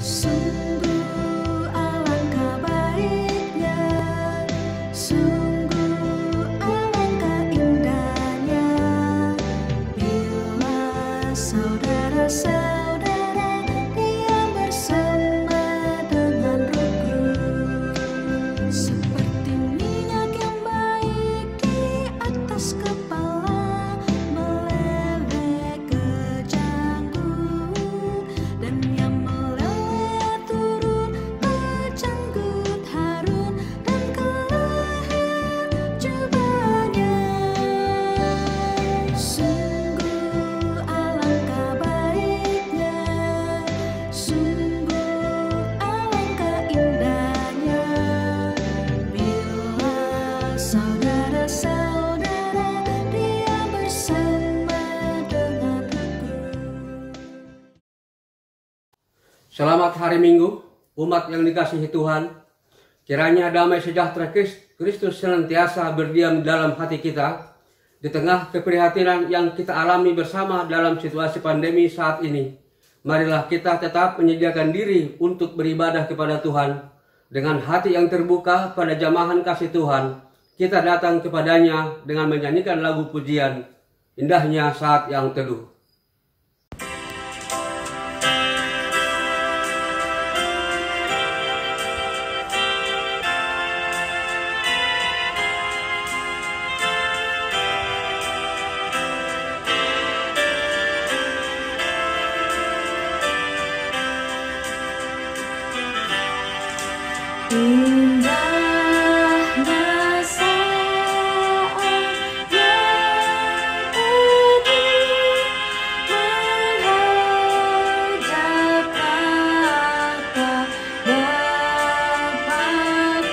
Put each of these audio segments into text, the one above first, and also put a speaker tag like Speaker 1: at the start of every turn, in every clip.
Speaker 1: Sungguh alangkah baiknya, sungguh alangkah indahnya, bila saudara-saudara diam bersama dengan rukun, seperti minyak yang baik di atas kepala, meleleh ke janggut, dan yang meleleh turun ke janggut Harun dan ke leher jubahnya. Sungguh alangkah baiknya, sungguh alangkah indahnya, bila saudara-saudara dia bersama dengan rukun.
Speaker 2: Selamat hari Minggu, umat yang dikasihi Tuhan. Kiranya damai sejahtera Kristus senantiasa berdiam dalam hati kita, di tengah keprihatinan yang kita alami bersama dalam situasi pandemi saat ini. Marilah kita tetap menyediakan diri untuk beribadah kepada Tuhan. Dengan hati yang terbuka pada jamahan kasih Tuhan, kita datang kepadanya dengan menyanyikan lagu pujian, indahnya saat yang teduh.
Speaker 1: Indahnya saat yang teduh, menghadap tahta Bapa-Ku, tunaikan doa padanya,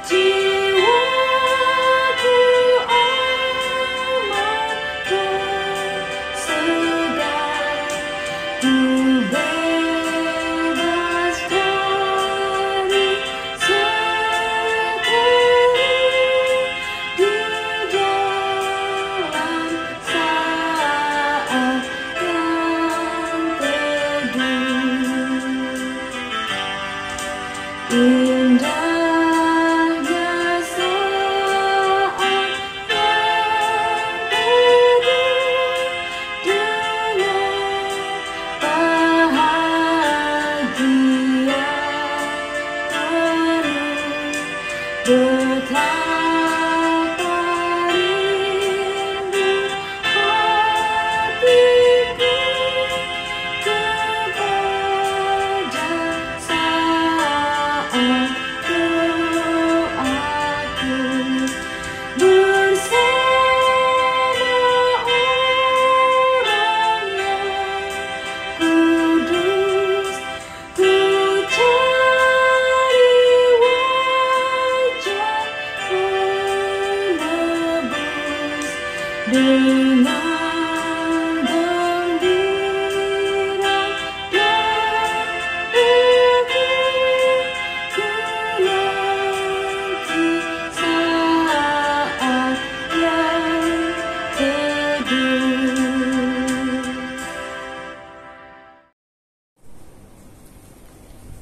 Speaker 1: sehingga hatiku lega, jiwaku dimanjakan, jiwaku aman tersegar, ku bebas dari seteru di dalam saat yang teduh. Indahnya saat yang teduh, dengan bahagia penuh, betapa rindu hatiku kepada saat doaku bersama orang yang kudus. Ku cari wajah penebus, dengan gembira dan teguh, ku nanti saat yang teduh.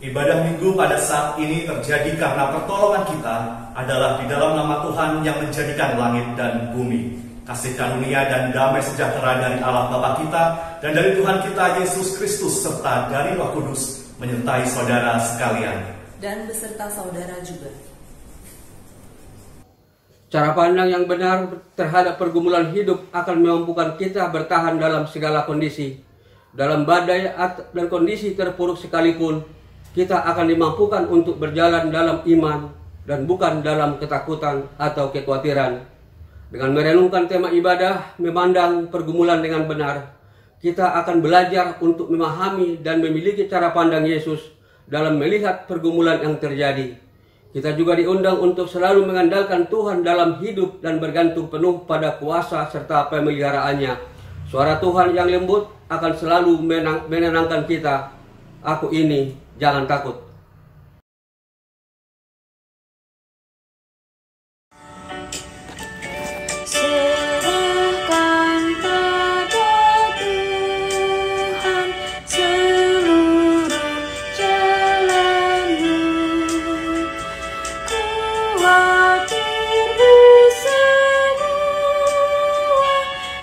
Speaker 3: Ibadah Minggu pada saat ini terjadi karena pertolongan kita adalah di dalam nama Tuhan yang menjadikan langit dan bumi. Kasih karunia dan damai sejahtera dari Allah Bapa kita dan dari Tuhan kita Yesus Kristus serta dari Roh Kudus menyertai saudara sekalian.
Speaker 4: Dan beserta saudara juga.
Speaker 2: Cara pandang yang benar terhadap pergumulan hidup akan memampukan kita bertahan dalam segala kondisi. Dalam badai dan kondisi terpuruk sekalipun, kita akan dimampukan untuk berjalan dalam iman dan bukan dalam ketakutan atau kekhawatiran. Dengan merenungkan tema ibadah, memandang pergumulan dengan benar, kita akan belajar untuk memahami dan memiliki cara pandang Yesus dalam melihat pergumulan yang terjadi. Kita juga diundang untuk selalu mengandalkan Tuhan dalam hidup dan bergantung penuh pada kuasa serta pemeliharaannya. Suara Tuhan yang lembut akan selalu menenangkan kita. Aku ini, jangan takut.
Speaker 1: Serahkan pada Tuhan seluruh jalanmu. Khawatirmu semua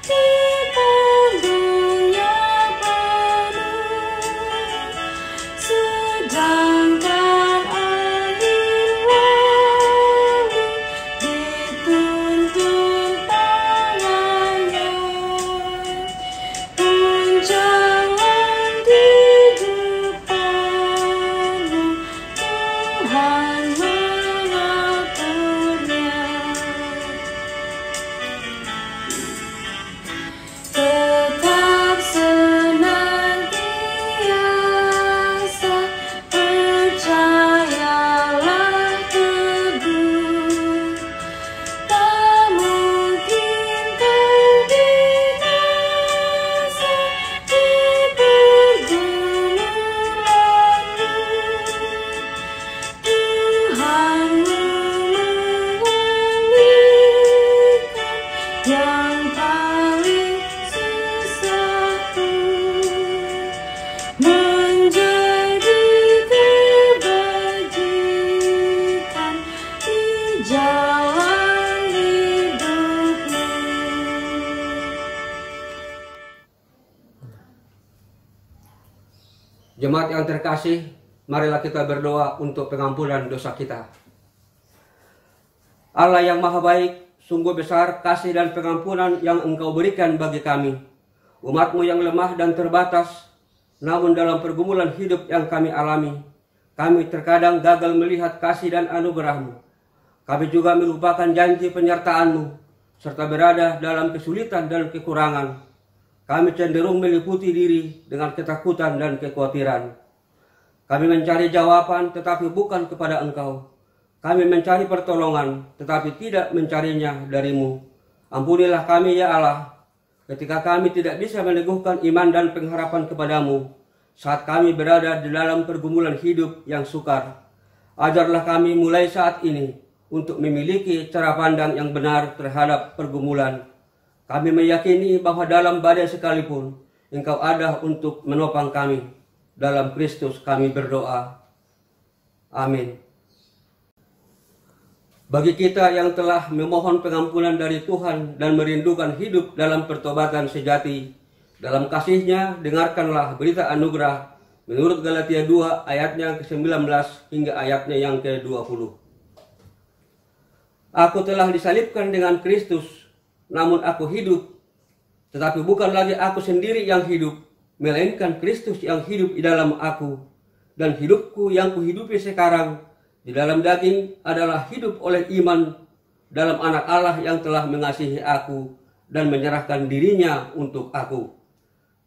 Speaker 1: ditanggungnya penuh. Sedangkan angin lalu dituntun tangannya. Pun jangan di depanmu, Tuhan mengaturnya. Tetap senantiasa percayalah teguh. Tak mungkin kau binasa di pergumulanmu. Tuhanmu mengalihkan yang paling susah pun menjadi kebajikan di jalan hidupmu.
Speaker 2: Jemaat yang terkasih, marilah kita berdoa untuk pengampunan dosa kita. Allah yang maha baik, sungguh besar kasih dan pengampunan yang Engkau berikan bagi kami, umat-Mu yang lemah dan terbatas. Namun dalam pergumulan hidup yang kami alami, kami terkadang gagal melihat kasih dan anugerah-Mu. Kami juga melupakan janji penyertaan-Mu, serta berada dalam kesulitan dan kekurangan. Kami cenderung meliputi diri dengan ketakutan dan kekhawatiran. Kami mencari jawaban tetapi bukan kepada Engkau. Kami mencari pertolongan tetapi tidak mencarinya dari-Mu. Ampunilah kami ya Allah, ketika kami tidak bisa meneguhkan iman dan pengharapan kepada-Mu saat kami berada di dalam pergumulan hidup yang sukar. Ajarlah kami mulai saat ini untuk memiliki cara pandang yang benar terhadap pergumulan. Kami meyakini bahwa dalam badai sekalipun Engkau ada untuk menopang kami. Dalam Kristus kami berdoa. Amin. Bagi kita yang telah memohon pengampunan dari Tuhan dan merindukan hidup dalam pertobatan sejati, dalam kasih-Nya dengarkanlah berita anugerah menurut Galatia 2 ayatnya ke-19 hingga ayatnya yang ke-20. Aku telah disalibkan dengan Kristus, namun aku hidup, tetapi bukan lagi aku sendiri yang hidup, melainkan Kristus yang hidup di dalam aku. Dan hidupku yang kuhidupi sekarang di dalam daging adalah hidup oleh iman dalam Anak Allah yang telah mengasihi aku dan menyerahkan dirinya untuk aku.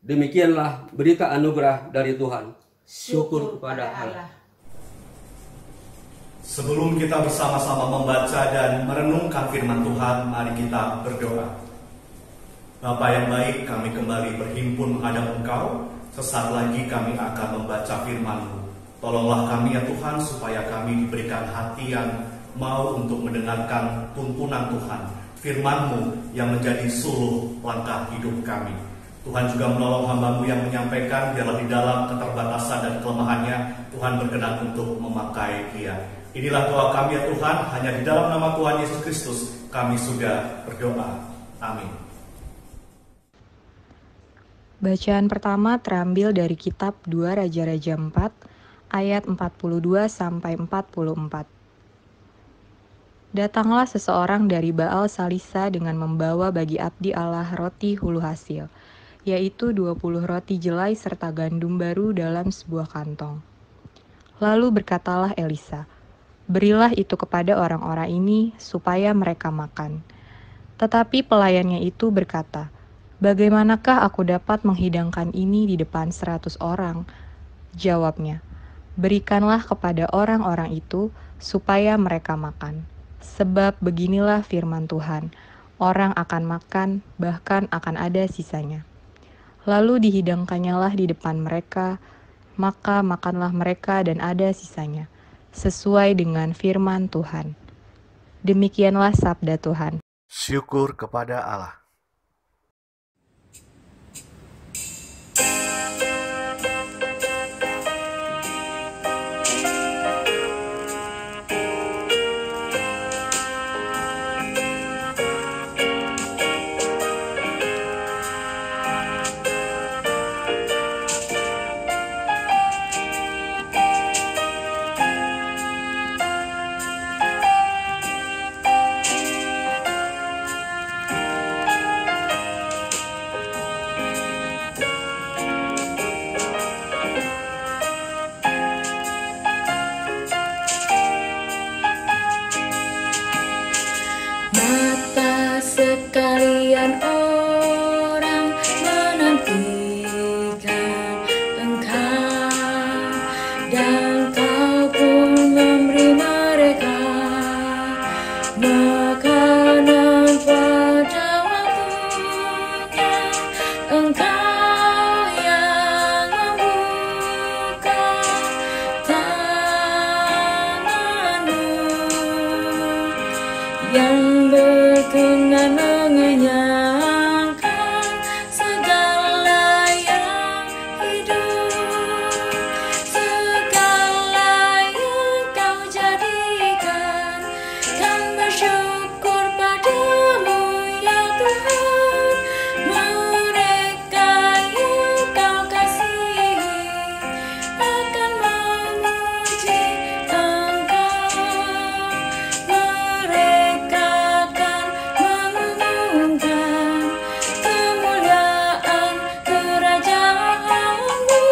Speaker 2: Demikianlah berita anugerah dari Tuhan. Syukur kepada Allah.
Speaker 3: Sebelum kita bersama-sama membaca dan merenungkan firman Tuhan, mari kita berdoa. Bapa yang baik, kami kembali berhimpun menghadap Engkau. Sesaat lagi kami akan membaca firman-Mu. Tolonglah kami ya Tuhan, supaya kami diberikan hati yang mau untuk mendengarkan tuntunan Tuhan, firman-Mu yang menjadi suluh langkah hidup kami. Tuhan juga menolong hamba-Mu yang menyampaikan, biarlah di dalam keterbatasan dan kelemahannya, Tuhan berkenan untuk memakai dia. Inilah doa kami ya Tuhan, hanya di dalam nama Tuhan Yesus Kristus kami sudah berdoa. Amin.
Speaker 5: Bacaan pertama terambil dari kitab 2 Raja-Raja 4 ayat 42 sampai 44. Datanglah seseorang dari Baal Salisa dengan membawa bagi abdi Allah roti hulu hasil, yaitu 20 roti jelai serta gandum baru dalam sebuah kantong. Lalu berkatalah Elisa, "Berilah itu kepada orang-orang ini supaya mereka makan." Tetapi pelayannya itu berkata, "Bagaimanakah aku dapat menghidangkan ini di depan 100 orang?" Jawabnya, "Berikanlah kepada orang-orang itu supaya mereka makan. Sebab beginilah firman Tuhan, orang akan makan, bahkan akan ada sisanya. Lalu dihidangkannyalah di depan mereka, maka makanlah mereka dan ada sisanya, sesuai dengan firman Tuhan. Demikianlah sabda Tuhan.
Speaker 6: Syukur kepada Allah.
Speaker 1: Mata sekalian orang menantikan Engkau, dan Kau pun memberi mereka makanan pada waktunya. Engkau yang membuka tangan-Mu, yang berkenan mengenyangkan segala yang hidup, segala yang Kau jadikan, kan bersyukur padamu ya Tuhan. Mereka yang Kau kasihi akan memuji Engkau. Mereka akan mengumumkan kemuliaan kerajaan-Mu,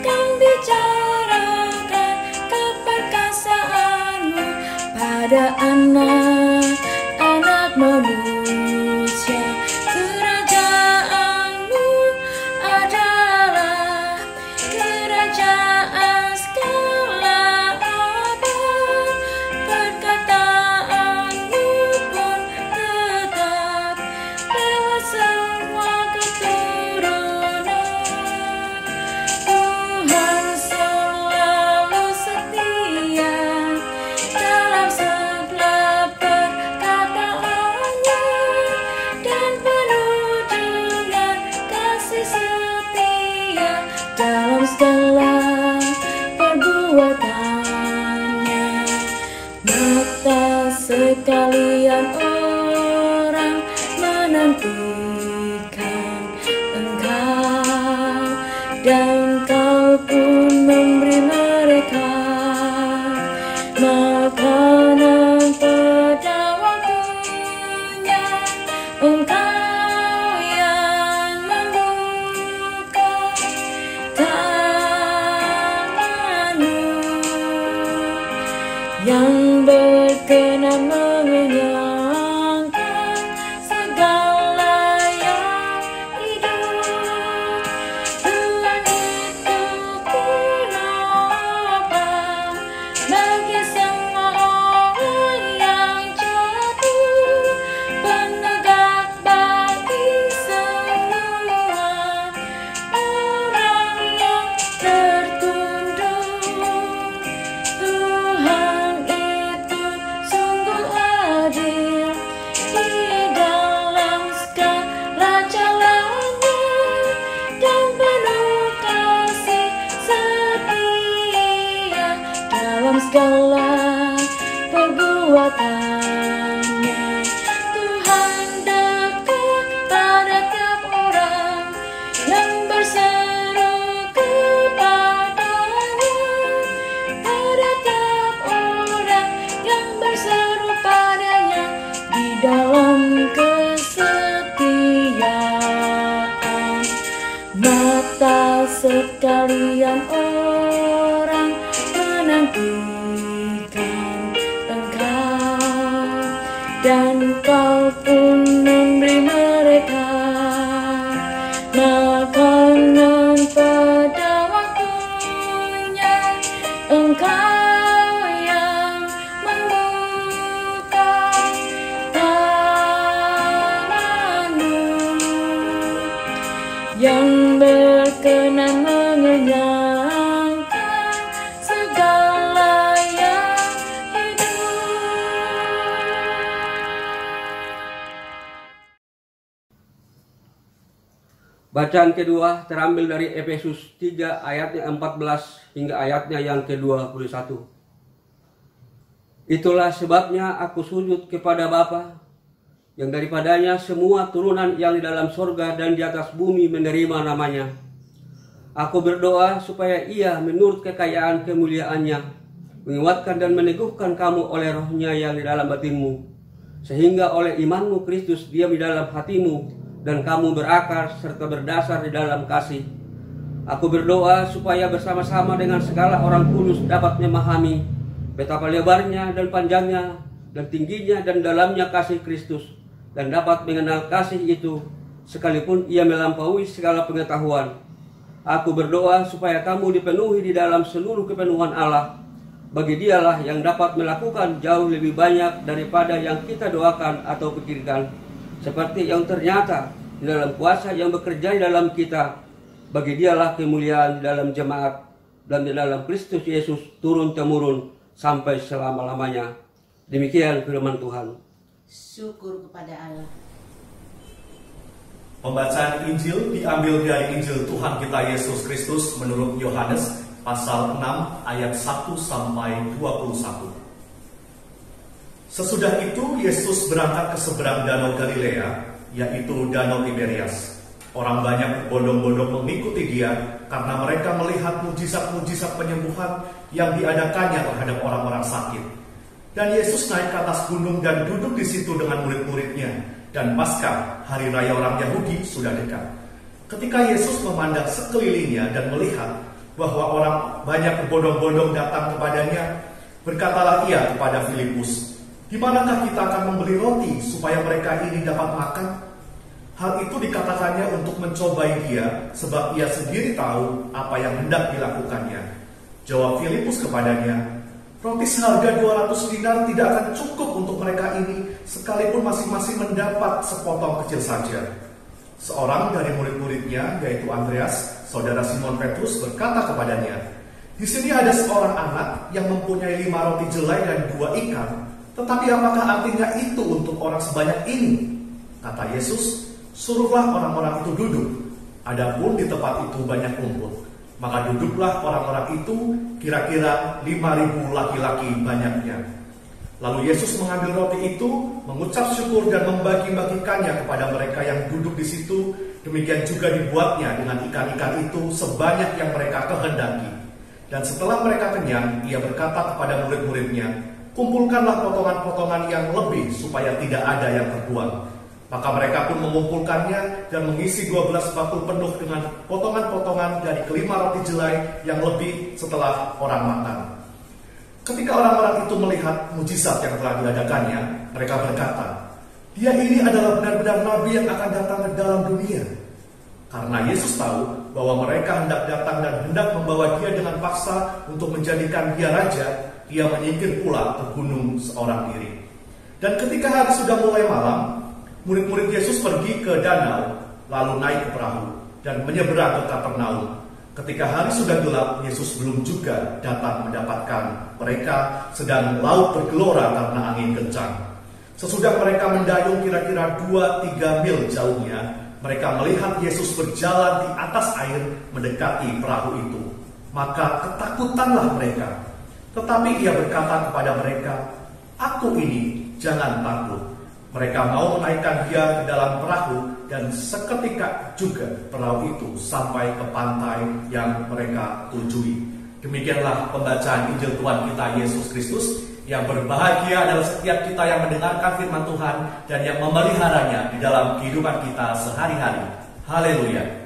Speaker 1: kan bicarakan keperkasaan-Mu pada anak-anak manusia. Kerajaan-Mu adalah kerajaan segala abad, perkataan-Mu pun tetap lewat semua keturunan. Tuhan selalu setia dalam segala perkataannya, dan penuh dengan kasih setia dalam segala perbuatannya. Mata sekalian orang menantikan Engkau, dan Kau pun memberi mereka makanan pada waktunya. Engkau yang membuka tangan-Mu, yang berkenan mengenyangkan segala yang hidup. Tuhan itu penopang bagi semua orang yang jatuh, penegak bagi semua orang yang tertunduk. Tuhan itu sungguh adil di dalam segala jalannya, dan penuh kasih setia dalam segala perbuatannya. Tuhan dekat pada tiap orang yang berseru kepadanya, pada tiap orang yang berseru padanya di dalam kesetiaan. Mata sekalian orang menantikan Engkau, dan Kau pun memberi mereka makanan pada waktunya. Engkau yang
Speaker 2: Bacaan kedua terambil dari Efesus 3 ayatnya 14 hingga ayatnya yang ke-21. Itulah sebabnya aku sujud kepada Bapa, yang daripadanya semua turunan yang di dalam sorga dan di atas bumi menerima namanya. Aku berdoa supaya Ia menurut kekayaan kemuliaannya menguatkan dan meneguhkan kamu oleh rohnya yang di dalam batinmu, sehingga oleh imanmu Kristus diam di dalam hatimu, dan kamu berakar serta berdasar di dalam kasih. Aku berdoa supaya bersama-sama dengan segala orang kudus dapat memahami betapa lebarnya dan panjangnya dan tingginya dan dalamnya kasih Kristus, dan dapat mengenal kasih itu sekalipun ia melampaui segala pengetahuan. Aku berdoa supaya kamu dipenuhi di dalam seluruh kepenuhan Allah. Bagi Dialah yang dapat melakukan jauh lebih banyak daripada yang kita doakan atau pikirkan, seperti yang ternyata di dalam kuasa yang bekerja di dalam kita. Bagi Dialah kemuliaan di dalam jemaat dan di dalam Kristus Yesus turun-temurun sampai selama-lamanya. Demikian firman Tuhan.
Speaker 4: Syukur kepada Allah.
Speaker 3: Pembacaan Injil diambil dari Injil Tuhan kita Yesus Kristus menurut Yohanes pasal 6 ayat 1 sampai 21. Sesudah itu Yesus berangkat ke seberang danau Galilea, yaitu danau Tiberias. Orang banyak berbondong-bondong mengikuti Dia karena mereka melihat mujizat-mujizat penyembuhan yang diadakannya terhadap orang-orang sakit. Dan Yesus naik ke atas gunung dan duduk di situ dengan murid-muridnya. Dan Paskah, hari raya orang Yahudi, sudah dekat. Ketika Yesus memandang sekelilingnya dan melihat bahwa orang banyak berbondong-bondong datang kepadanya, berkatalah Ia kepada Filipus, "Di manakah kita akan membeli roti supaya mereka ini dapat makan?" Hal itu dikatakannya untuk mencobai Dia, sebab Ia sendiri tahu apa yang hendak dilakukannya. Jawab Filipus kepadanya, "Roti seharga 200 dinar tidak akan cukup untuk mereka ini, sekalipun masing-masing mendapat sepotong kecil saja." Seorang dari murid-muridnya, yaitu Andreas, saudara Simon Petrus, berkata kepadanya, "Di sini ada seorang anak yang mempunyai 5 roti jelai dan 2 ikan, tetapi apakah artinya itu untuk orang sebanyak ini?" Kata Yesus, "Suruhlah orang-orang itu duduk." Adapun di tempat itu banyak rumput, maka duduklah orang-orang itu, kira-kira 5.000 laki-laki banyaknya. Lalu Yesus mengambil roti itu, mengucap syukur dan membagi-bagikannya kepada mereka yang duduk di situ. Demikian juga dibuatnya dengan ikan-ikan itu sebanyak yang mereka kehendaki. Dan setelah mereka kenyang, Ia berkata kepada murid-muridnya, "Kumpulkanlah potongan-potongan yang lebih supaya tidak ada yang terbuang." Maka mereka pun mengumpulkannya dan mengisi 12 bakul penuh dengan potongan-potongan dari kelima roti jelai yang lebih setelah orang makan. Ketika orang-orang itu melihat mujizat yang telah diadakannya, mereka berkata, "Dia ini adalah benar-benar nabi yang akan datang ke dalam dunia." Karena Yesus tahu bahwa mereka hendak datang dan hendak membawa Dia dengan paksa untuk menjadikan Dia raja, Ia menyingkir pula ke gunung seorang diri. Dan ketika hari sudah mulai malam, murid-murid Yesus pergi ke danau, lalu naik ke perahu dan menyeberang ke Kapernaum. Ketika hari sudah gelap, Yesus belum juga datang mendapatkan mereka, sedang laut bergelora karena angin kencang. Sesudah mereka mendayung kira-kira 2-3 mil jauhnya, mereka melihat Yesus berjalan di atas air mendekati perahu itu. Maka ketakutanlah mereka. Tetapi Ia berkata kepada mereka, "Aku ini, jangan takut." Mereka mau menaikkan Dia ke dalam perahu, dan seketika juga perahu itu sampai ke pantai yang mereka tujui. Demikianlah pembacaan Injil Tuhan kita Yesus Kristus. Yang berbahagia adalah setiap kita yang mendengarkan firman Tuhan dan yang memeliharanya di dalam kehidupan kita sehari-hari. Haleluya.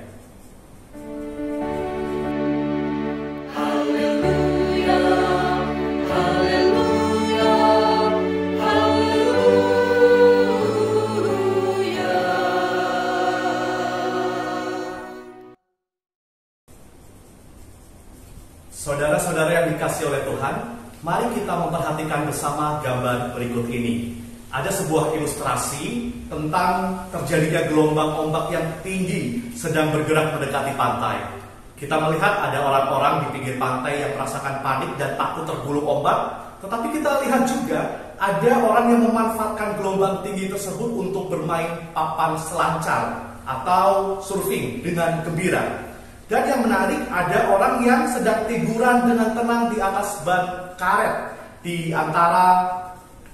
Speaker 3: Saudara-saudara yang dikasihi oleh Tuhan, mari kita memperhatikan bersama gambar berikut ini. Ada sebuah ilustrasi tentang terjadinya gelombang ombak yang tinggi sedang bergerak mendekati pantai. Kita melihat ada orang-orang di pinggir pantai yang merasakan panik dan takut tergulung ombak. Tetapi kita lihat juga ada orang yang memanfaatkan gelombang tinggi tersebut untuk bermain papan selancar. atau surfing dengan gembira. Dan yang menarik, ada orang yang sedang tiduran dengan tenang di atas ban karet di antara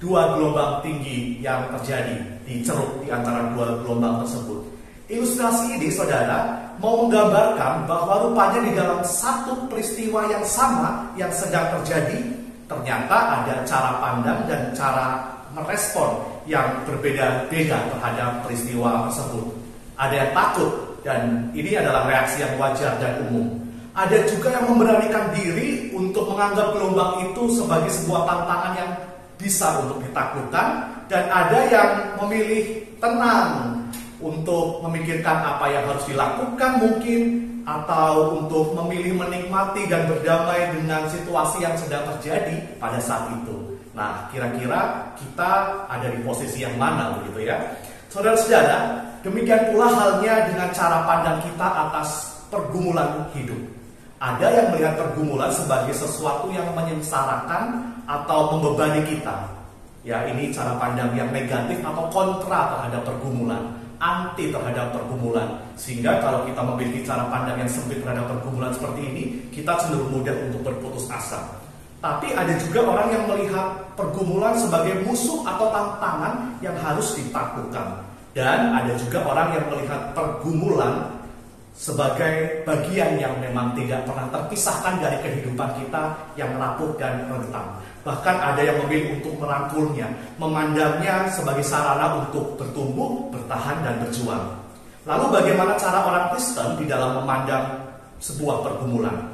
Speaker 3: dua gelombang tinggi yang terjadi di ceruk di antara dua gelombang tersebut. Ilustrasi ini, saudara, mau menggambarkan bahwa rupanya di dalam satu peristiwa yang sama yang sedang terjadi, ternyata ada cara pandang dan cara merespon yang berbeda-beda terhadap peristiwa tersebut. Ada yang takut, dan ini adalah reaksi yang wajar dan umum. Ada juga yang memberanikan diri untuk menganggap gelombang itu sebagai sebuah tantangan yang bisa untuk ditaklukkan, dan ada yang memilih tenang untuk memikirkan apa yang harus dilakukan mungkin, atau untuk memilih menikmati dan berdamai dengan situasi yang sedang terjadi pada saat itu. Nah, kira-kira kita ada di posisi yang mana begitu ya? Saudara-saudara, demikian pula halnya dengan cara pandang kita atas pergumulan hidup. Ada yang melihat pergumulan sebagai sesuatu yang menyengsarakan atau membebani kita. Ya, ini cara pandang yang negatif atau kontra terhadap pergumulan, anti terhadap pergumulan. Sehingga kalau kita memiliki cara pandang yang sempit terhadap pergumulan seperti ini, kita cenderung mudah untuk berputus asa. Tapi ada juga orang yang melihat pergumulan sebagai musuh atau tantangan yang harus ditaklukkan. Dan ada juga orang yang melihat pergumulan sebagai bagian yang memang tidak pernah terpisahkan dari kehidupan kita yang rapuh dan rentang. Bahkan ada yang memilih untuk merangkulnya, memandangnya sebagai sarana untuk bertumbuh, bertahan, dan berjuang. Lalu bagaimana cara orang Kristen di dalam memandang sebuah pergumulan?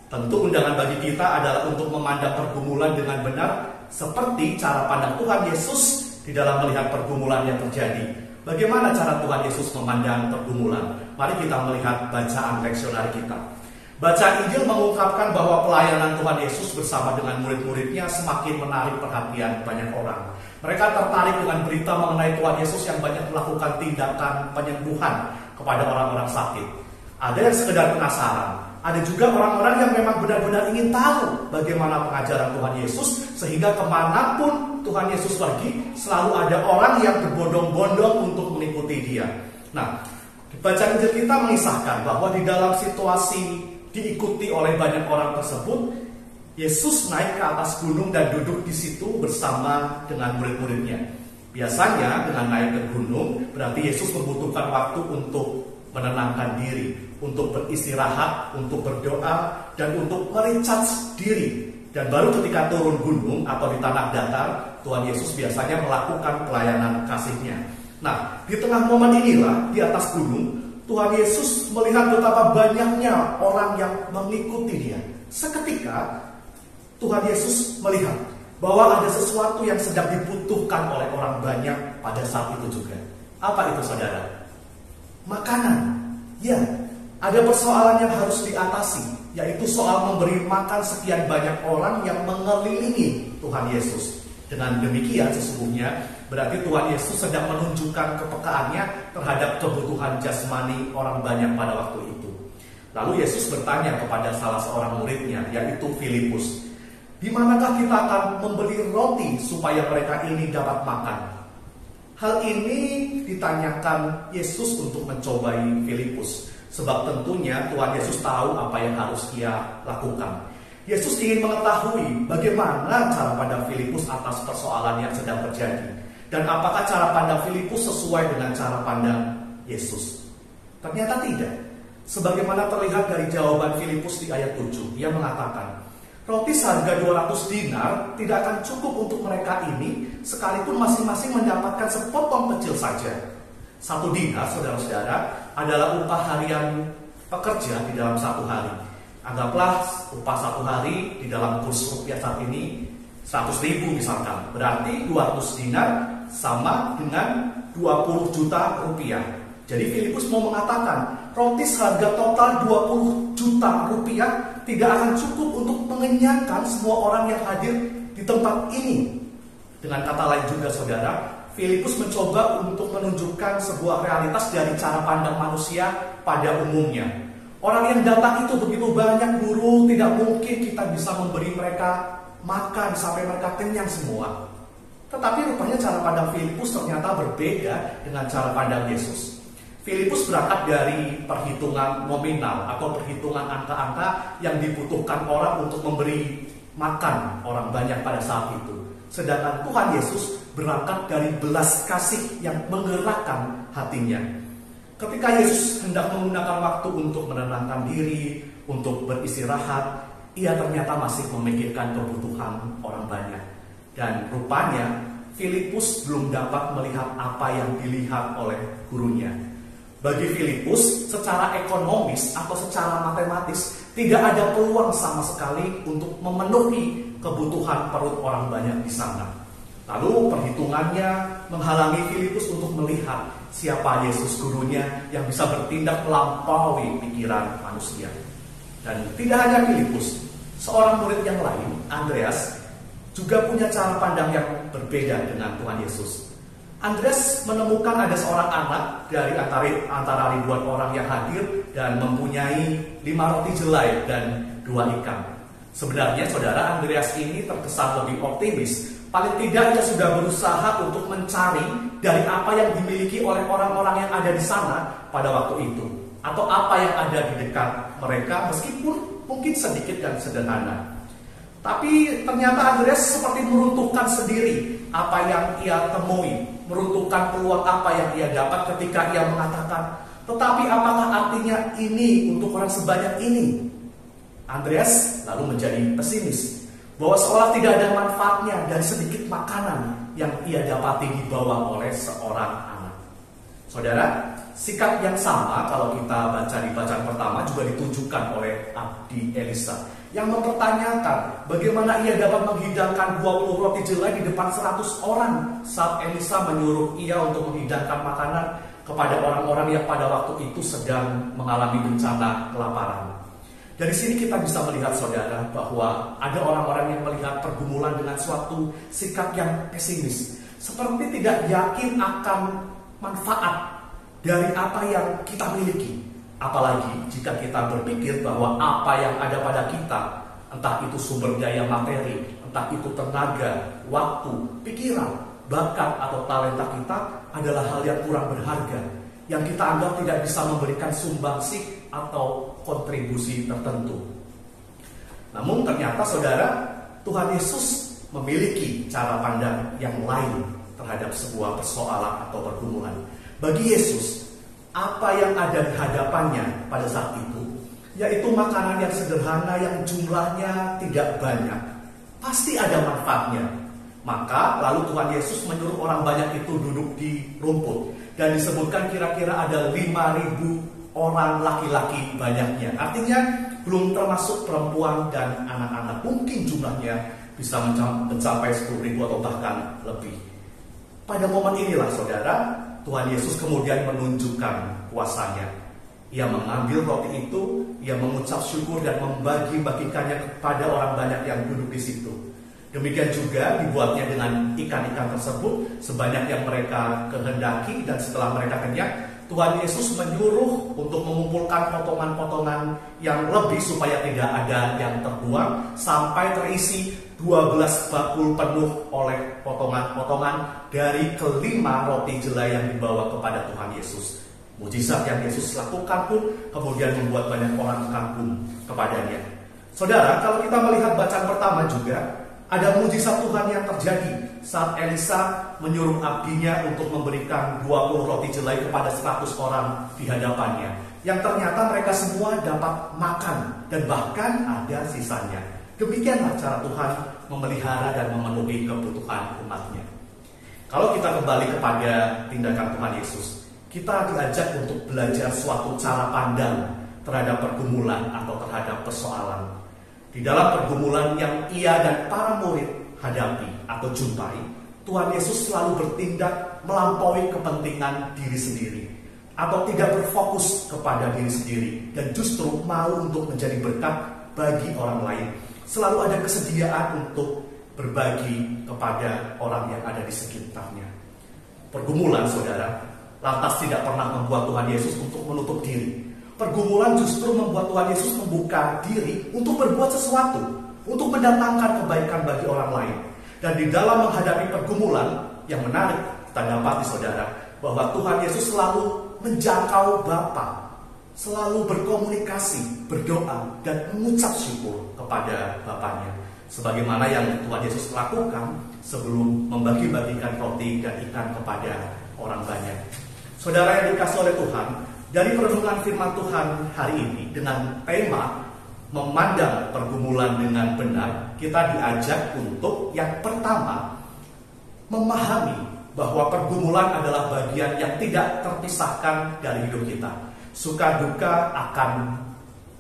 Speaker 3: Tentu undangan bagi kita adalah untuk memandang pergumulan dengan benar seperti cara pandang Tuhan Yesus di dalam melihat pergumulan yang terjadi. Bagaimana cara Tuhan Yesus memandang pergumulan? Mari kita melihat bacaan leksionari kita. Bacaan Injil mengungkapkan bahwa pelayanan Tuhan Yesus bersama dengan murid-muridnya semakin menarik perhatian banyak orang. Mereka tertarik dengan berita mengenai Tuhan Yesus yang banyak melakukan tindakan penyembuhan kepada orang-orang sakit. Ada yang sekedar penasaran. Ada juga orang-orang yang memang benar-benar ingin tahu bagaimana pengajaran Tuhan Yesus, sehingga kemanapun Tuhan Yesus pergi, selalu ada orang yang berbondong-bondong untuk mengikuti dia. Nah, bacaan Injil kita mengisahkan bahwa di dalam situasi diikuti oleh banyak orang tersebut, Yesus naik ke atas gunung dan duduk di situ bersama dengan murid-muridnya. Biasanya dengan naik ke gunung, berarti Yesus membutuhkan waktu untuk menenangkan diri, untuk beristirahat, untuk berdoa, dan untuk merecharge diri. Dan baru ketika turun gunung atau di tanah datar, Tuhan Yesus biasanya melakukan pelayanan kasih-Nya. Nah, di tengah momen inilah, di atas gunung, Tuhan Yesus melihat betapa banyaknya orang yang mengikuti Dia. Seketika, Tuhan Yesus melihat bahwa ada sesuatu yang sedang dibutuhkan oleh orang banyak pada saat itu juga. Apa itu, saudara? Makanan. Ya, ada persoalan yang harus diatasi, yaitu soal memberi makan sekian banyak orang yang mengelilingi Tuhan Yesus. Dengan demikian sesungguhnya berarti Tuhan Yesus sedang menunjukkan kepekaannya terhadap kebutuhan jasmani orang banyak pada waktu itu. Lalu Yesus bertanya kepada salah seorang muridnya, yaitu Filipus, "Di manakah kita akan membeli roti supaya mereka ini dapat makan?" Hal ini ditanyakan Yesus untuk mencobai Filipus, sebab tentunya Tuhan Yesus tahu apa yang harus ia lakukan. Yesus ingin mengetahui bagaimana cara pandang Filipus atas persoalan yang sedang terjadi, dan apakah cara pandang Filipus sesuai dengan cara pandang Yesus. Ternyata tidak. Sebagaimana terlihat dari jawaban Filipus di ayat 7, dia mengatakan, "Roti seharga 200 dinar tidak akan cukup untuk mereka ini, sekalipun masing-masing mendapatkan sepotong kecil saja." 1 dinar, saudara-saudara, adalah upah harian pekerja di dalam satu hari. Anggaplah upah satu hari di dalam kurs rupiah saat ini 100.000 misalkan. Berarti 200 dinar sama dengan 20 juta rupiah. Jadi Filipus mau mengatakan, roti seharga total 20 juta rupiah tidak akan cukup untuk mengenyangkan semua orang yang hadir di tempat ini. Dengan kata lain juga, saudara, Filipus mencoba untuk menunjukkan sebuah realitas dari cara pandang manusia pada umumnya. Orang yang datang itu begitu banyak, guru, tidak mungkin kita bisa memberi mereka makan sampai mereka kenyang semua. Tetapi rupanya cara pandang Filipus ternyata berbeda dengan cara pandang Yesus. Filipus berangkat dari perhitungan nominal atau perhitungan angka-angka yang dibutuhkan orang untuk memberi makan orang banyak pada saat itu. Sedangkan Tuhan Yesus berangkat dari belas kasih yang menggerakkan hatinya. Ketika Yesus hendak menggunakan waktu untuk menenangkan diri, untuk beristirahat, ia ternyata masih memikirkan kebutuhan orang banyak. Dan rupanya Filipus belum dapat melihat apa yang dilihat oleh gurunya. Bagi Filipus, secara ekonomis atau secara matematis, tidak ada peluang sama sekali untuk memenuhi kebutuhan perut orang banyak di sana. Lalu perhitungannya menghalangi Filipus untuk melihat siapa Yesus gurunya yang bisa bertindak melampaui pikiran manusia. Dan tidak hanya Filipus, seorang murid yang lain, Andreas, juga punya cara pandang yang berbeda dengan Tuhan Yesus. Andreas menemukan ada seorang anak dari antara ribuan orang yang hadir dan mempunyai 5 roti jelai dan 2 ikan. Sebenarnya saudara, Andreas ini terkesan lebih optimis. Paling tidak dia sudah berusaha untuk mencari dari apa yang dimiliki oleh orang-orang yang ada di sana pada waktu itu, atau apa yang ada di dekat mereka, meskipun mungkin sedikit dan sederhana. Tapi ternyata Andreas seperti meruntuhkan sendiri apa yang ia temui, meruntuhkan peluang apa yang ia dapat ketika ia mengatakan, tetapi apakah artinya ini untuk orang sebanyak ini? Andreas lalu menjadi pesimis, bahwa seolah tidak ada manfaatnya dari sedikit makanan yang ia dapati dibawa oleh seorang anak. Saudara, sikap yang sama kalau kita baca di bacaan pertama juga ditunjukkan oleh Abdi Elisa, yang mempertanyakan bagaimana ia dapat menghidangkan 20 roti jelai di depan 100 orang saat Elisa menyuruh ia untuk menghidangkan makanan kepada orang-orang yang pada waktu itu sedang mengalami bencana kelaparan. Dari sini kita bisa melihat saudara bahwa ada orang-orang yang melihat pergumulan dengan suatu sikap yang pesimis, seperti tidak yakin akan manfaat dari apa yang kita miliki. Apalagi jika kita berpikir bahwa apa yang ada pada kita, entah itu sumber daya materi, entah itu tenaga, waktu, pikiran, bakat atau talenta kita adalah hal yang kurang berharga, yang kita anggap tidak bisa memberikan sumbangsih atau kontribusi tertentu. Namun ternyata saudara, Tuhan Yesus memiliki cara pandang yang lain terhadap sebuah persoalan atau pergumulan. Bagi Yesus, apa yang ada di hadapannya pada saat itu, yaitu makanan yang sederhana yang jumlahnya tidak banyak, pasti ada manfaatnya. Maka lalu Tuhan Yesus menyuruh orang banyak itu duduk di rumput, dan disebutkan kira-kira ada 5.000 orang laki-laki banyaknya. Artinya belum termasuk perempuan dan anak-anak. Mungkin jumlahnya bisa mencapai 10.000 atau bahkan lebih. Pada momen inilah saudara, Tuhan Yesus kemudian menunjukkan kuasanya. Ia mengambil roti itu, ia mengucap syukur dan membagi-bagikannya kepada orang banyak yang duduk di situ. Demikian juga dibuatnya dengan ikan-ikan tersebut sebanyak yang mereka kehendaki, dan setelah mereka kenyang, Tuhan Yesus menyuruh untuk mengumpulkan potongan-potongan yang lebih supaya tidak ada yang terbuang, sampai terisi 12 bakul penuh oleh potongan-potongan dari kelima roti jelai yang dibawa kepada Tuhan Yesus. Mujizat yang Yesus lakukan pun kemudian membuat banyak orang kagum kepadanya. Saudara, kalau kita melihat bacaan pertama juga, ada mujizat Tuhan yang terjadi saat Elisa menyuruh abdinya untuk memberikan 20 roti jelai kepada 100 orang di hadapannya, yang ternyata mereka semua dapat makan dan bahkan ada sisanya. Demikianlah cara Tuhan memelihara dan memenuhi kebutuhan umatnya. Kalau kita kembali kepada tindakan Tuhan Yesus, kita diajak untuk belajar suatu cara pandang terhadap pergumulan atau terhadap persoalan. Di dalam pergumulan yang ia dan para murid hadapi atau jumpai, Tuhan Yesus selalu bertindak melampaui kepentingan diri sendiri, atau tidak berfokus kepada diri sendiri, dan justru mau untuk menjadi berkat bagi orang lain. Selalu ada kesediaan untuk berbagi kepada orang yang ada di sekitarnya. Pergumulan, saudara, lantas tidak pernah membuat Tuhan Yesus untuk menutup diri. Pergumulan justru membuat Tuhan Yesus membuka diri untuk berbuat sesuatu, untuk mendatangkan kebaikan bagi orang lain. Dan di dalam menghadapi pergumulan, yang menarik kita dapati saudara, bahwa Tuhan Yesus selalu menjangkau Bapa, selalu berkomunikasi, berdoa, dan mengucap syukur kepada Bapaknya. Sebagaimana yang Tuhan Yesus lakukan sebelum membagi-bagikan roti dan ikan kepada orang banyak. Saudara yang dikasihi oleh Tuhan, dari perenungan firman Tuhan hari ini dengan tema memandang pergumulan dengan benar, kita diajak untuk yang pertama memahami bahwa pergumulan adalah bagian yang tidak terpisahkan dari hidup kita. Suka duka akan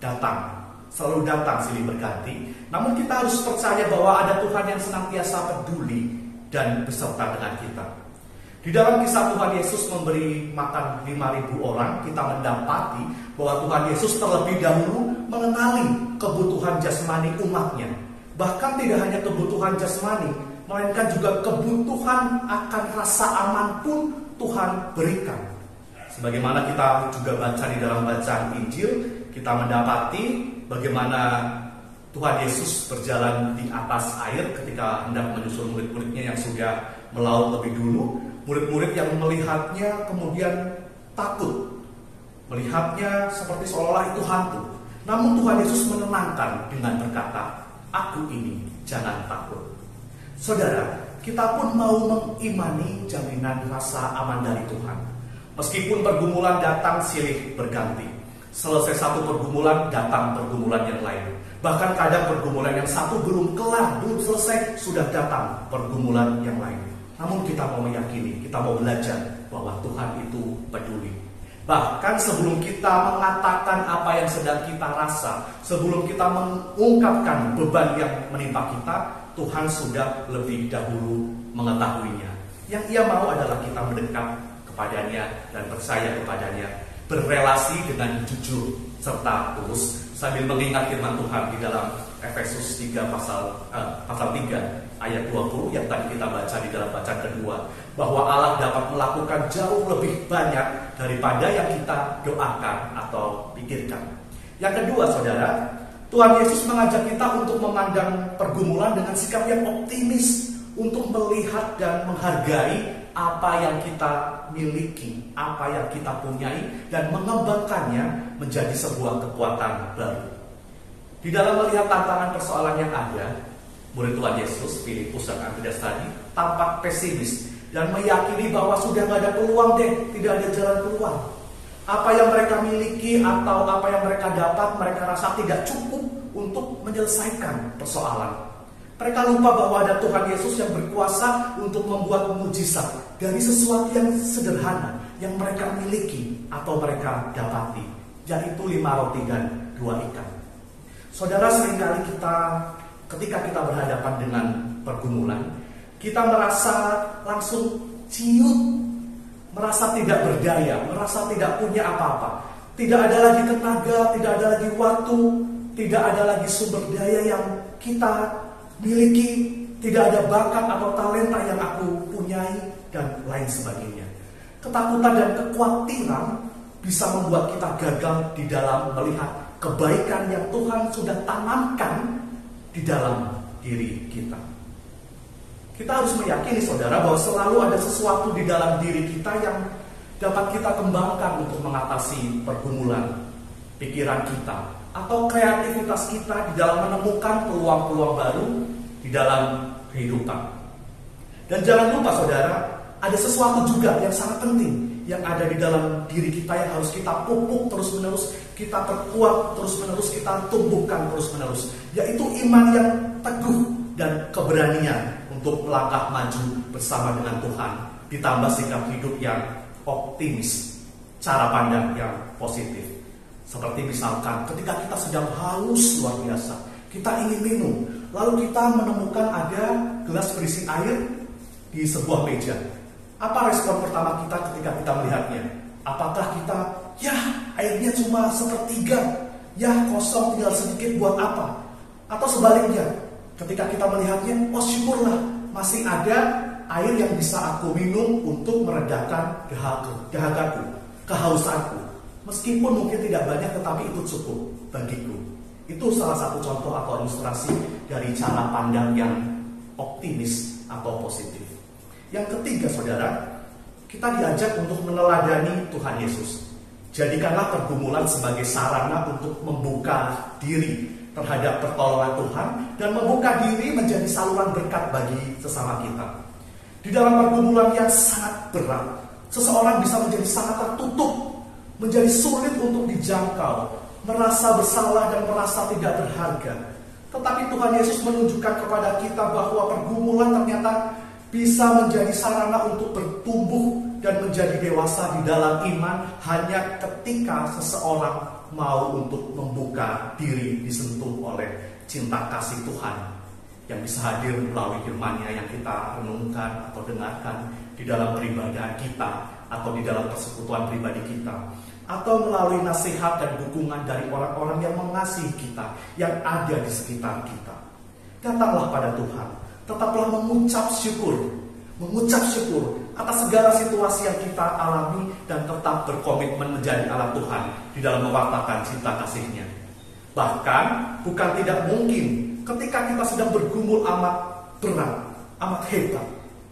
Speaker 3: datang, selalu datang silih berganti. Namun kita harus percaya bahwa ada Tuhan yang senantiasa peduli dan beserta dengan kita. Di dalam kisah Tuhan Yesus memberi makan 5.000 orang, kita mendapati bahwa Tuhan Yesus terlebih dahulu mengenali kebutuhan jasmani umatnya. Bahkan tidak hanya kebutuhan jasmani, melainkan juga kebutuhan akan rasa aman pun Tuhan berikan. Sebagaimana kita juga baca di dalam bacaan Injil, kita mendapati bagaimana Tuhan Yesus berjalan di atas air ketika hendak menyusul murid-muridnya yang sudah melaut lebih dulu. Murid-murid yang melihatnya kemudian takut, melihatnya seperti seolah-olah itu hantu. Namun Tuhan Yesus menenangkan dengan berkata, "Aku ini, jangan takut." Saudara, kita pun mau mengimani jaminan rasa aman dari Tuhan. Meskipun pergumulan datang silih berganti, selesai satu pergumulan, datang pergumulan yang lain. Bahkan kadang pergumulan yang satu belum kelar, belum selesai, sudah datang pergumulan yang lain. Namun kita mau meyakini, kita mau belajar bahwa Tuhan itu peduli. Bahkan sebelum kita mengatakan apa yang sedang kita rasa, sebelum kita mengungkapkan beban yang menimpa kita, Tuhan sudah lebih dahulu mengetahuinya. Yang Ia mau adalah kita mendekat kepadanya dan percaya kepadanya, berrelasi dengan jujur serta tulus, sambil mengingat firman Tuhan di dalam Efesus 3 pasal 3 ayat 20 yang tadi kita baca di dalam bacaan kedua, bahwa Allah dapat melakukan jauh lebih banyak daripada yang kita doakan atau pikirkan. Yang kedua, saudara, Tuhan Yesus mengajak kita untuk memandang pergumulan dengan sikap yang optimis, untuk melihat dan menghargai apa yang kita miliki, apa yang kita punyai, dan mengembangkannya menjadi sebuah kekuatan baru. Di dalam melihat tantangan persoalan yang ada, murid Tuhan Yesus, Filipus dan Andreas tadi, tampak pesimis dan meyakini bahwa sudah tidak ada peluang tidak ada jalan keluar. Apa yang mereka miliki atau apa yang mereka dapat, mereka rasa tidak cukup untuk menyelesaikan persoalan. Mereka lupa bahwa ada Tuhan Yesus yang berkuasa untuk membuat mukjizat dari sesuatu yang sederhana yang mereka miliki atau mereka dapati, yaitu 5 roti dan 2 ikan. Saudara, seringkali ketika kita berhadapan dengan pergumulan, kita merasa langsung ciut, merasa tidak berdaya, merasa tidak punya apa-apa. Tidak ada lagi tenaga, tidak ada lagi waktu, tidak ada lagi sumber daya yang kita miliki, tidak ada bakat atau talenta yang aku punyai, dan lain sebagainya. Ketakutan dan kekhawatiran bisa membuat kita gagal di dalam melihat kebaikan yang Tuhan sudah tanamkan di dalam diri kita. Kita harus meyakini, saudara, bahwa selalu ada sesuatu di dalam diri kita yang dapat kita kembangkan untuk mengatasi pergumulan pikiran kita atau kreativitas kita di dalam menemukan peluang-peluang baru di dalam kehidupan. Dan jangan lupa, saudara, ada sesuatu juga yang sangat penting yang ada di dalam diri kita yang harus kita pupuk terus-menerus, kita perkuat terus-menerus, kita tumbuhkan terus-menerus, yaitu iman yang teguh dan keberanian untuk melangkah maju bersama dengan Tuhan, ditambah sikap hidup yang optimis, cara pandang yang positif. Seperti misalkan ketika kita sedang haus luar biasa, kita ingin minum, lalu kita menemukan ada gelas berisi air di sebuah meja. Apa respon pertama kita ketika kita melihatnya? Apakah kita, ya airnya cuma sepertiga, ya kosong tinggal sedikit buat apa? Atau sebaliknya, ketika kita melihatnya, oh syukurlah masih ada air yang bisa aku minum untuk meredakan dahagaku, kehausanku. Meskipun mungkin tidak banyak, tetapi itu cukup bagiku. Itu salah satu contoh atau ilustrasi dari cara pandang yang optimis atau positif. Yang ketiga, saudara, kita diajak untuk meneladani Tuhan Yesus. Jadikanlah pergumulan sebagai sarana untuk membuka diri terhadap pertolongan Tuhan dan membuka diri menjadi saluran berkat bagi sesama kita. Di dalam pergumulan yang sangat berat, seseorang bisa menjadi sangat tertutup, menjadi sulit untuk dijangkau, merasa bersalah dan merasa tidak berharga. Tetapi Tuhan Yesus menunjukkan kepada kita bahwa pergumulan ternyata bisa menjadi sarana untuk bertumbuh dan menjadi dewasa di dalam iman hanya ketika seseorang mau untuk membuka diri disentuh oleh cinta kasih Tuhan yang bisa hadir melalui firman-Nya yang kita renungkan atau dengarkan di dalam peribadahan kita atau di dalam persekutuan pribadi kita, atau melalui nasihat dan dukungan dari orang-orang yang mengasihi kita, yang ada di sekitar kita. Datanglah pada Tuhan, tetaplah mengucap syukur atas segala situasi yang kita alami dan tetap berkomitmen menjadi alat Tuhan di dalam mewartakan cinta kasih-Nya. Bahkan bukan tidak mungkin ketika kita sedang bergumul amat berat, amat hebat,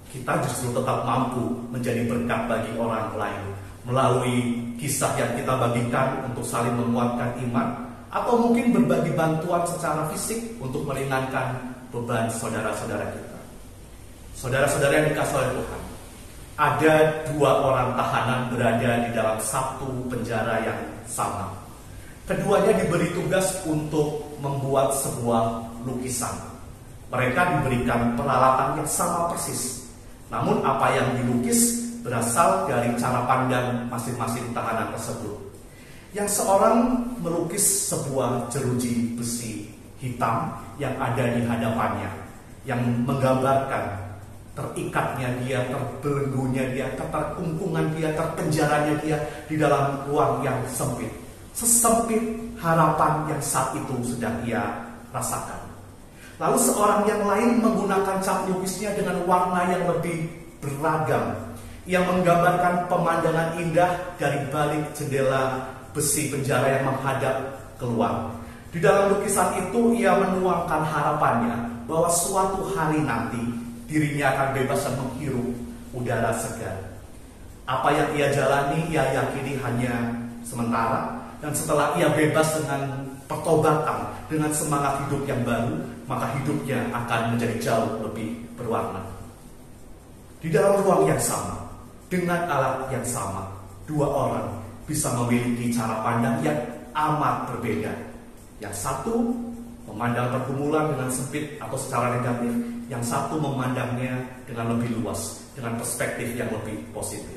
Speaker 3: kita justru tetap mampu menjadi berkat bagi orang lain melalui kisah yang kita bagikan untuk saling menguatkan iman, atau mungkin berbagi bantuan secara fisik untuk meringankan beban saudara-saudara kita. Saudara-saudara yang dikasihi oleh Tuhan, ada 2 orang tahanan berada di dalam satu penjara yang sama. Keduanya diberi tugas untuk membuat sebuah lukisan. Mereka diberikan peralatan yang sama persis. Namun apa yang dilukis berasal dari cara pandang masing-masing tahanan tersebut. Yang seorang melukis sebuah jeruji besi hitam yang ada di hadapannya, yang menggambarkan terikatnya dia, terbelenggunya dia, keterkungkungan dia, terpenjaranya dia di dalam ruang yang sempit. Sesempit harapan yang saat itu sedang ia rasakan. Lalu seorang yang lain menggunakan cat lukisnya dengan warna yang lebih beragam, yang menggambarkan pemandangan indah dari balik jendela besi penjara yang menghadap keluar. Di dalam lukisan itu ia menuangkan harapannya bahwa suatu hari nanti dirinya akan bebas dan menghirup udara segar. Apa yang ia jalani ia yakini hanya sementara, dan setelah ia bebas dengan pertobatan, dengan semangat hidup yang baru, maka hidupnya akan menjadi jauh lebih berwarna. Di dalam ruang yang sama, dengan alat yang sama, 2 orang bisa memiliki cara pandang yang amat berbeda. Yang satu memandang pergumulan dengan sempit atau secara negatif, yang satu memandangnya dengan lebih luas, dengan perspektif yang lebih positif.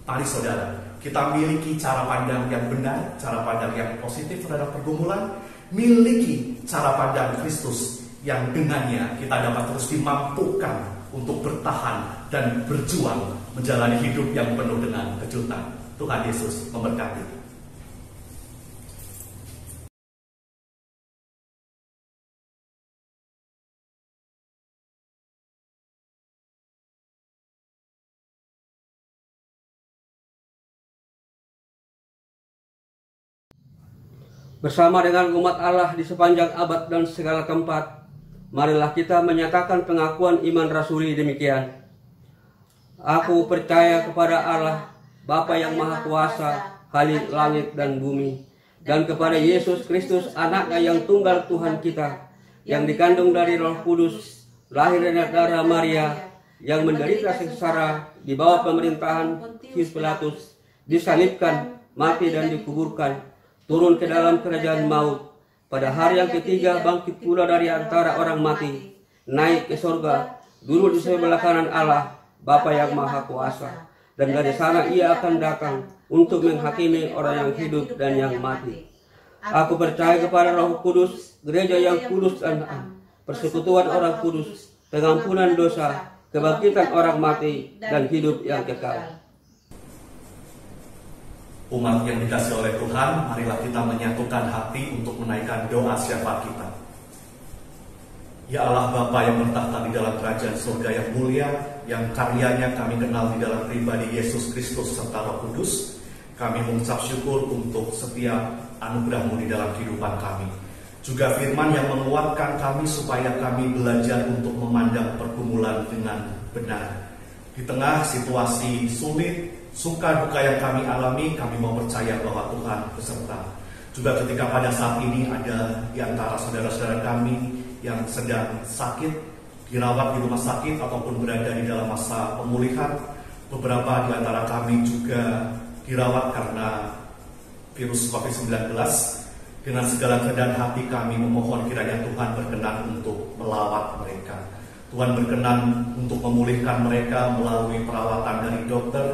Speaker 3: Mari saudara, kita miliki cara pandang yang benar, cara pandang yang positif terhadap pergumulan, miliki cara pandang Kristus yang dengannya kita dapat terus dimampukan untuk bertahan dan berjuang menjalani hidup yang penuh dengan kejutan. Tuhan Yesus memberkati.
Speaker 2: Bersama dengan umat Allah di sepanjang abad dan segala tempat, marilah kita menyatakan pengakuan iman rasuli demikian. Aku percaya kepada Allah, Bapa yang Maha Kuasa, Khalik langit dan bumi, dan kepada Yesus Kristus, Anaknya yang tunggal Tuhan kita, yang dikandung dari Roh Kudus, lahir dari darah Maria, yang menderita sengsara di bawah pemerintahan Pontius Pilatus, disalibkan, mati dan dikuburkan, turun ke dalam kerajaan maut, pada hari yang ketiga bangkit pula dari antara orang mati, naik ke surga, duduk di sebelah kanan Allah, Bapa yang Maha Kuasa, dan dari sana ia akan datang untuk menghakimi orang yang hidup dan yang mati. Aku percaya kepada Roh Kudus, gereja yang kudus dan am, persekutuan orang kudus, pengampunan dosa, kebangkitan orang mati, dan hidup yang kekal.
Speaker 3: Umat yang dikasihi oleh Tuhan, marilah kita menyatukan hati untuk menaikkan doa syafaat kita. Ya Allah Bapa yang bertahta di dalam kerajaan surga yang mulia, yang karyanya kami kenal di dalam pribadi Yesus Kristus serta Roh Kudus, kami mengucap syukur untuk setiap anugerah-Mu di dalam kehidupan kami. Juga firman yang menguatkan kami supaya kami belajar untuk memandang pergumulan dengan benar. Di tengah situasi sulit, suka duka yang kami alami, kami mau percaya bahwa Tuhan beserta. Juga ketika pada saat ini ada di antara saudara-saudara kami yang sedang sakit, dirawat di rumah sakit ataupun berada di dalam masa pemulihan. Beberapa di antara kami juga dirawat karena virus COVID-19. Dengan segala keadaan hati kami memohon kiranya Tuhan berkenan untuk melawat mereka. Tuhan berkenan untuk memulihkan mereka melalui perawatan dari dokter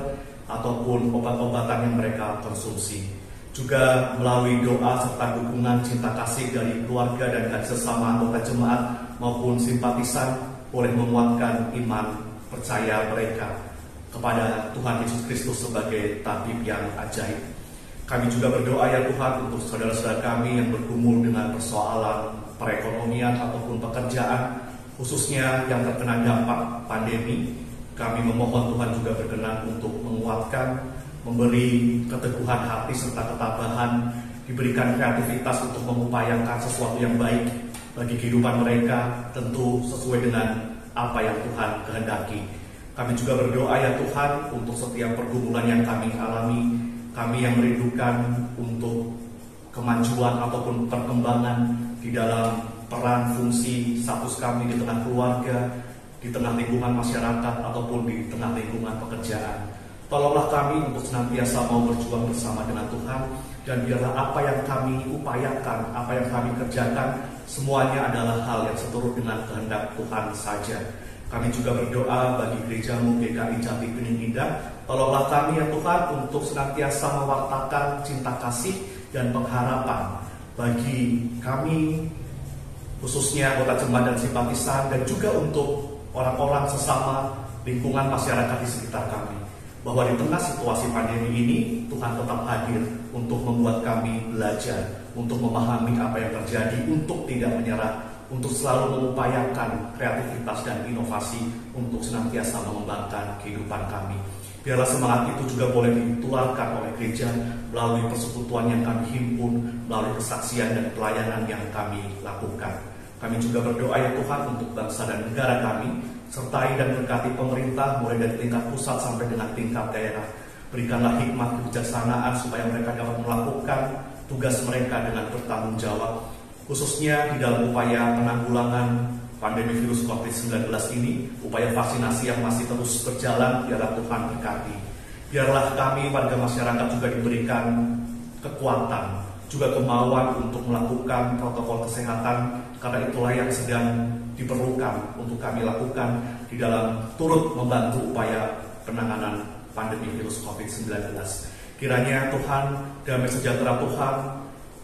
Speaker 3: ataupun obat-obatan yang mereka konsumsi. Juga melalui doa serta dukungan cinta kasih dari keluarga dan dari sesama anggota jemaat maupun simpatisan boleh menguatkan iman percaya mereka kepada Tuhan Yesus Kristus sebagai tabib yang ajaib. Kami juga berdoa ya Tuhan untuk saudara-saudara kami yang bergumul dengan persoalan perekonomian ataupun pekerjaan, khususnya yang terkena dampak pandemi. Kami memohon Tuhan juga berkenan untuk menguatkan, memberi keteguhan hati serta ketabahan, diberikan kreativitas untuk mengupayakan sesuatu yang baik bagi kehidupan mereka, tentu sesuai dengan apa yang Tuhan kehendaki. Kami juga berdoa ya Tuhan untuk setiap pergumulan yang kami alami. Kami yang merindukan untuk kemajuan ataupun perkembangan di dalam peran fungsi status kami di tengah keluarga, di tengah lingkungan masyarakat ataupun di tengah lingkungan pekerjaan. Tolonglah kami untuk senantiasa mau berjuang bersama dengan Tuhan, dan biarlah apa yang kami upayakan, apa yang kami kerjakan, semuanya adalah hal yang seturut dengan kehendak Tuhan saja. Kami juga berdoa bagi gerejamu GKI Jati Bening Indah. Tolonglah kami ya Tuhan untuk senantiasa mewartakan cinta kasih dan pengharapan bagi kami, khususnya anggota jemaat dan simpatisan, dan juga untuk orang-orang sesama lingkungan masyarakat di sekitar kami. Bahwa di tengah situasi pandemi ini, Tuhan tetap hadir untuk membuat kami belajar, untuk memahami apa yang terjadi, untuk tidak menyerah, untuk selalu mengupayakan kreativitas dan inovasi untuk senantiasa mengembangkan kehidupan kami. Biarlah semangat itu juga boleh ditularkan oleh gereja melalui persekutuan yang kami himpun, melalui kesaksian dan pelayanan yang kami lakukan. Kami juga berdoa ya Tuhan untuk bangsa dan negara kami, sertai dan berkati pemerintah mulai dari tingkat pusat sampai dengan tingkat daerah. Berikanlah hikmat kebijaksanaan supaya mereka dapat melakukan tugas mereka dengan bertanggung jawab, khususnya di dalam upaya penanggulangan pandemi virus COVID-19 ini, upaya vaksinasi yang masih terus berjalan, biarlah Tuhan berkati. Biarlah kami warga masyarakat juga diberikan kekuatan, juga kemauan untuk melakukan protokol kesehatan, karena itulah yang sedang diperlukan untuk kami lakukan di dalam turut membantu upaya penanganan pandemi virus COVID-19. Kiranya Tuhan, damai sejahtera Tuhan,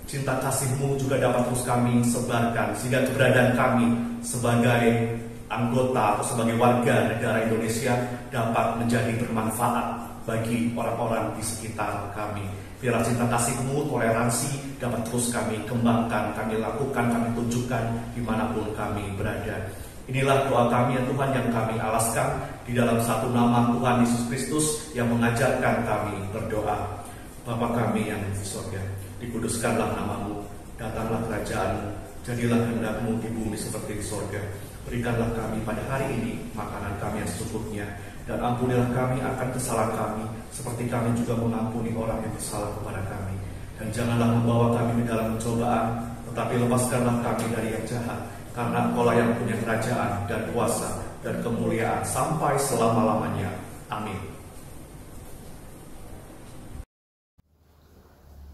Speaker 3: cinta kasih-Mu juga dapat terus kami sebarkan, sehingga keberadaan kami sebagai anggota atau sebagai warga negara Indonesia dapat menjadi bermanfaat bagi orang-orang di sekitar kami. Biarlah cinta kasih-Mu, toleransi dapat terus kami kembangkan, kami lakukan, kami tunjukkan dimanapun kami berada. Inilah doa kami ya Tuhan yang kami alaskan di dalam satu nama Tuhan Yesus Kristus yang mengajarkan kami berdoa. Bapa kami yang di surga, dikuduskanlah nama-Mu, datanglah kerajaan-Mu, jadilah kehendak-Mu di bumi seperti di surga. Berikanlah kami pada hari ini makanan kami yang secukupnya, dan ampunilah kami akan kesalahan kami, seperti kami juga mengampuni orang yang bersalah kepada kami. Dan janganlah membawa kami ke dalam pencobaan, tetapi lepaskanlah kami dari yang jahat, karena Engkau-lah yang punya kerajaan dan kuasa dan kemuliaan sampai selama-lamanya. Amin.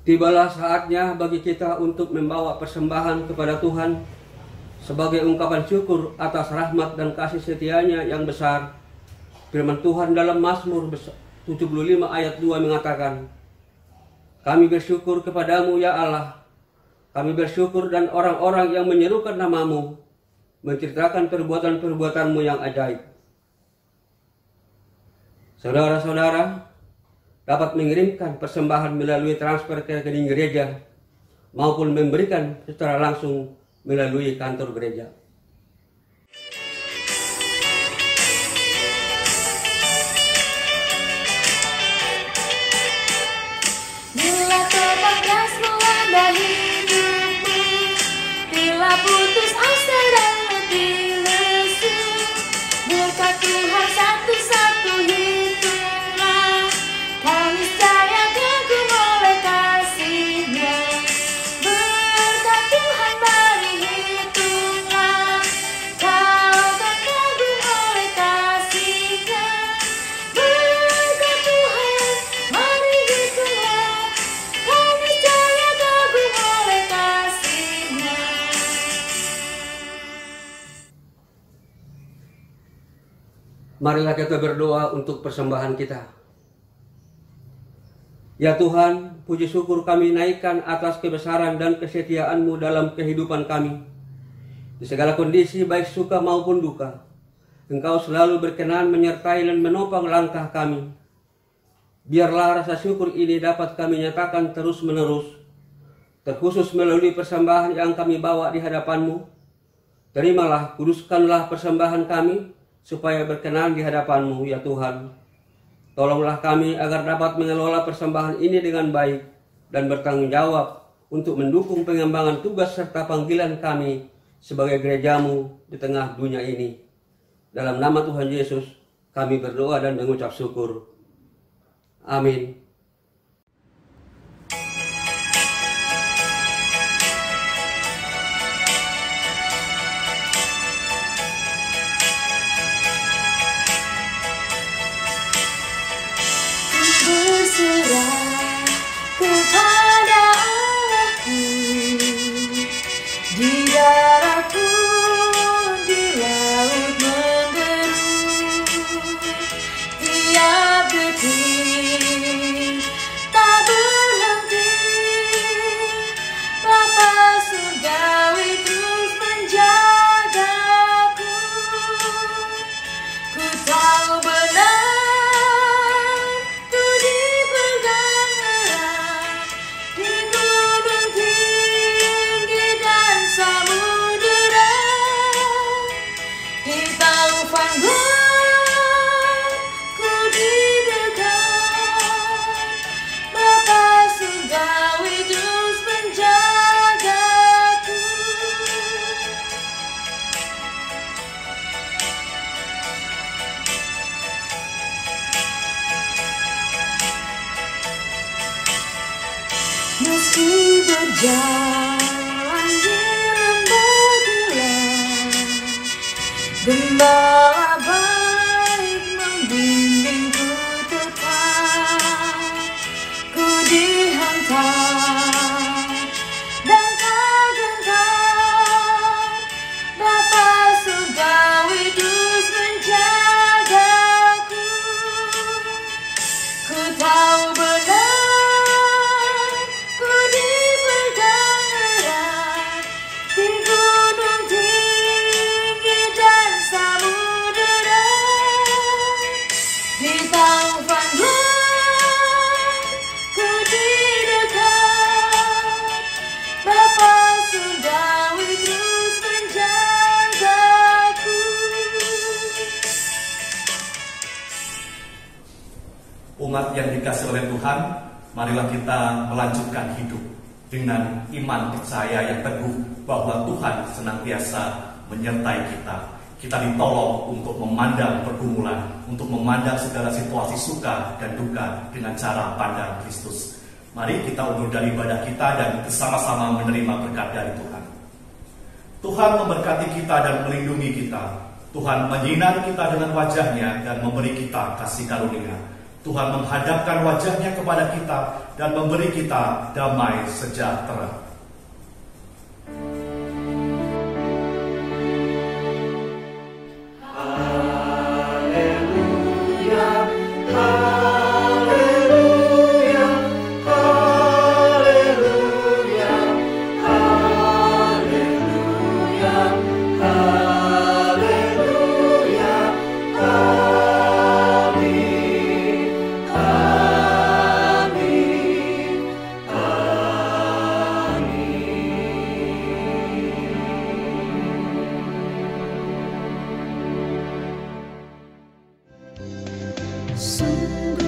Speaker 2: Tibalah saatnya bagi kita untuk membawa persembahan kepada Tuhan sebagai ungkapan syukur atas rahmat dan kasih setia-Nya yang besar. Firman Tuhan dalam Mazmur 75 ayat 2 mengatakan, "Kami bersyukur kepadamu ya Allah, kami bersyukur dan orang-orang yang menyerukan nama-Mu, menceritakan perbuatan-perbuatan-Mu yang ajaib." Saudara-saudara dapat mengirimkan persembahan melalui transfer ke rekening gereja maupun memberikan secara langsung melalui kantor gereja.
Speaker 1: Bila terbatas melanda hidupku, bila putus asa dan letih lesu, berkat Tuhan satu-satunya
Speaker 2: Marilah kita berdoa untuk persembahan kita. Ya Tuhan, puji syukur kami naikkan atas kebesaran dan kesetiaan-Mu dalam kehidupan kami. Di segala kondisi baik suka maupun duka, Engkau selalu berkenan menyertai dan menopang langkah kami. Biarlah rasa syukur ini dapat kami nyatakan terus-menerus, terkhusus melalui persembahan yang kami bawa di hadapan-Mu. Terimalah, kuduskanlah persembahan kami, supaya berkenan di hadapan-Mu, ya Tuhan. Tolonglah kami agar dapat mengelola persembahan ini dengan baik dan bertanggung jawab untuk mendukung pengembangan tugas serta panggilan kami sebagai gereja-Mu di tengah dunia ini. Dalam nama Tuhan Yesus, kami berdoa dan mengucap syukur. Amin.
Speaker 1: Berserah kepada Allahku, di darat pun di laut menderu, tiap detik tak berhenti. Bapa surgawi terus menjagaku. Ku tahu benar meski berjalan di lembah gelap, Gembala baik membimbingku tepat. Ku dihantar dan tak gentar, Bapa surgawi terus menjagaku. Ku tahu benar
Speaker 3: umat yang dikasih oleh Tuhan, marilah kita melanjutkan hidup dengan iman percaya yang teguh bahwa Tuhan senantiasa menyertai kita. Kita ditolong untuk memandang pergumulan, untuk memandang segala situasi suka dan duka dengan cara pandang Kristus. Mari kita undur dari ibadah kita dan bersama-sama menerima berkat dari Tuhan. Tuhan memberkati kita dan melindungi kita. Tuhan menyinari kita dengan wajah-Nya dan memberi kita kasih karunia. Tuhan menghadapkan wajah-Nya kepada kita dan memberi kita damai sejahtera.
Speaker 1: Sungguh